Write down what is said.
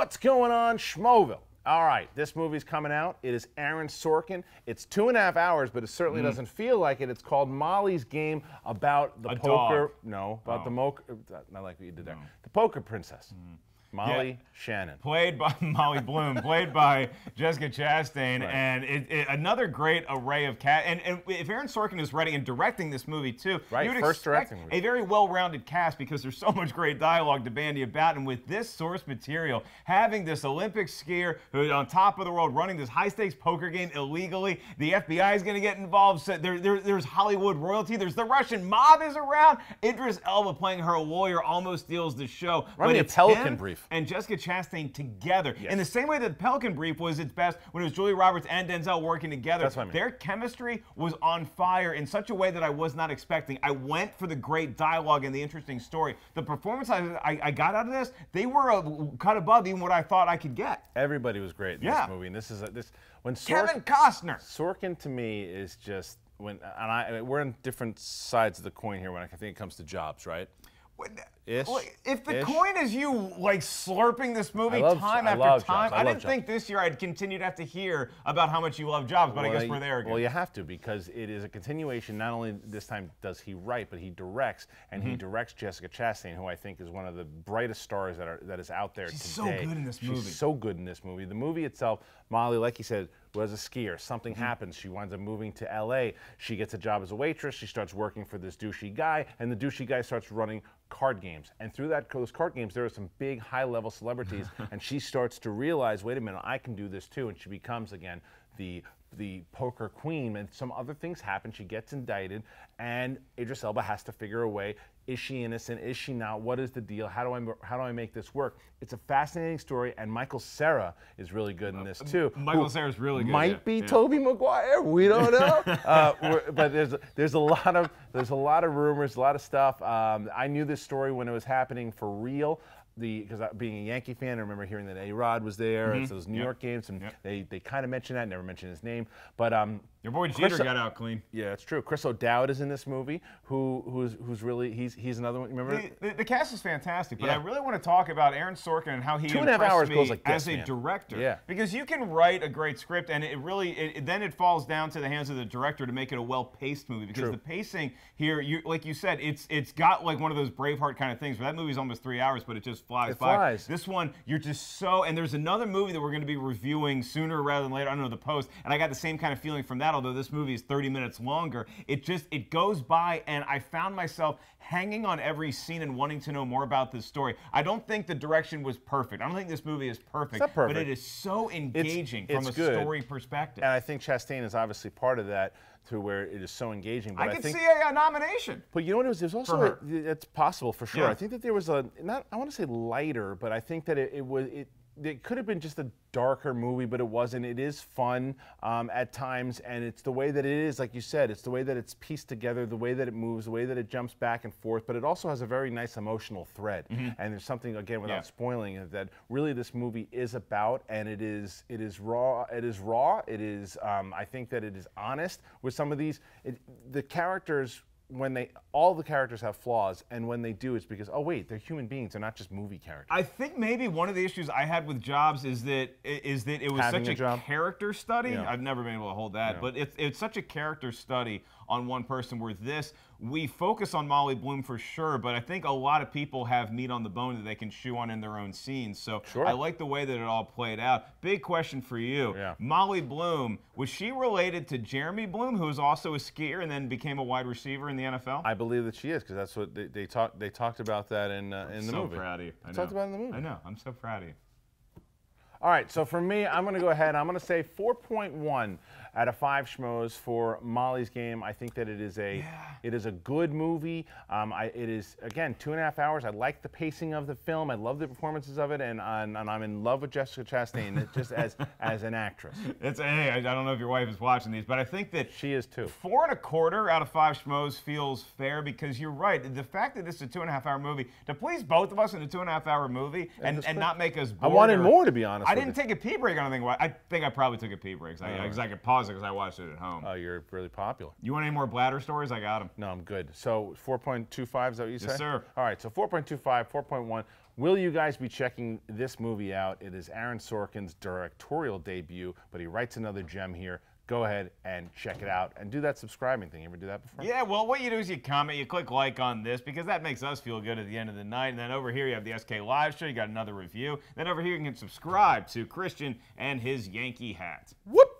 What's going on, Schmoville? All right, this movie's coming out. It is Aaron Sorkin. It's 2.5 hours, but it certainly doesn't feel like it. It's called Molly's Game, about the poker. Dog. No, about the not like what you did there. The poker princess. Molly Shannon. Played by Molly Bloom, played by Jessica Chastain, and another great array of cast. And if Aaron Sorkin is writing and directing this movie too, you would expect a very well-rounded cast because there's so much great dialogue to bandy about. And with this source material, having this Olympic skier who's on top of the world running this high-stakes poker game illegally, the FBI is going to get involved. So there's Hollywood royalty. There's the Russian mob is around. Idris Elba playing her lawyer almost steals the show. Run me a Pelican Brief. And Jessica Chastain together. In the same way that the Pelican Brief was its best when it was Julia Roberts and Denzel working together. That's what I mean. Their chemistry was on fire in such a way that I was not expecting. I went for the great dialogue and the interesting story. The performance I got out of this, they were cut above even what I thought I could get. Everybody was great in this movie. And this is when Kevin Costner. Sorkin to me is just we're on different sides of the coin here when I think it comes to jobs, right? If the coin is you like slurping this movie time after time, I didn't think this year I'd continue to have to hear about how much you love Jobs, but I guess we're there again. Well, you have to, because it is a continuation. Not only this time does he write, but he directs, and he directs Jessica Chastain, who I think is one of the brightest stars that is out there today. She's so good in this movie. She's so good in this movie. The movie itself, Molly, like you said, was a skier. Something happens. She winds up moving to LA. She gets a job as a waitress. She starts working for this douchey guy, and the douchey guy starts running card games. And through those card games, there are some big, high-level celebrities, and she starts to realize, wait a minute, I can do this too, and she becomes, again, the poker queen. And some other things happen. She gets indicted, and Idris Elba has to figure a way. Is she innocent? Is she not? What is the deal? How do I make this work? It's a fascinating story, and Michael Cera is really good in this too. Michael Cera's really good. Might be Tobey Maguire. We don't know. But there's a lot of rumors, a lot of stuff. I knew this story when it was happening for real. Because being a Yankee fan, I remember hearing that A-Rod was there. It's those New York games, and they kind of mentioned that, never mentioned his name. But your boy Jeter got out clean. Yeah, it's true. Chris O'Dowd is in this movie, who's really he's another one. Remember the cast is fantastic, but I really want to talk about Aaron Sorkin and how he 2.5 hours me goes like this, as a director. Yeah. Because you can write a great script, and then it falls down to the hands of the director to make it a well-paced movie. Because the pacing here, like you said, it's got like one of those Braveheart kind of things. Where that movie's almost 3 hours, but it just flies by. This one, you're just and there's another movie that we're going to be reviewing sooner rather than later. I don't know, The Post, and I got the same kind of feeling from that. Although this movie is 30 minutes longer, it goes by, and I found myself hanging on every scene and wanting to know more about this story. I don't think the direction was perfect. I don't think this movie is perfect, it's not perfect. But it is so engaging from a story perspective. And I think Chastain is obviously part of that, to where it is so engaging. But I think see a nomination. But you know what it was? There's also it's possible for sure. Yeah. I think that there was I want to say lighter, but I think that it could have been just a darker movie, but it wasn't. It is fun at times, and it's the way that it is, like you said, it's the way that it's pieced together, the way that it moves, the way that it jumps back and forth, but it also has a very nice emotional thread. And there's something, again, without spoiling it, that really this movie is about, and it is raw. It is raw. It is, I think that it is honest with some of these. The characters, all the characters have flaws, and when they do, it's because, oh wait, they're human beings, they're not just movie characters. I think maybe one of the issues I had with Jobs is that it was such a character study. I've never been able to hold that, but it's such a character study on one person, where we focus on Molly Bloom for sure, but I think a lot of people have meat on the bone that they can chew on in their own scenes. So I like the way that it all played out. Big question for you. Molly Bloom, was she related to Jeremy Bloom, who was also a skier and then became a wide receiver in the NFL? I believe that she is, because that's what they talked about that in the movie. I'm so proud of you. They talked about it in the movie. I know. I'm so proud of you. All right, so for me, I'm going to go ahead. I'm going to say 4.1 out of 5 schmoes for Molly's Game. I think that it is a good movie. It is, again, 2.5 hours. I like the pacing of the film. I love the performances of it, and I'm in love with Jessica Chastain just as an actress. Hey, I don't know if your wife is watching these, but I think that she is too. 4.25 out of 5 schmoes feels fair, because you're right. The fact that this is a 2.5-hour movie, to please both of us in a 2.5-hour movie and not make us bored. I wanted more, to be honest. I didn't take a pee break on anything. I think I probably took a pee break, because I could pause pause it because I watched it at home. Oh, you're really popular. You want any more bladder stories? I got them. No, I'm good. So 4.25, is that what you say? Yes, sir. All right, so 4.25, 4.1. Will you guys be checking this movie out? It is Aaron Sorkin's directorial debut, but he writes another gem here. Go ahead and check it out and do that subscribing thing. You ever do that before? Yeah, well, what you do is you comment, you click like on this because that makes us feel good at the end of the night. And then over here you have the SK Live Show. You got another review. Then over here you can subscribe to Kristian and his Yankee hat. Whoop!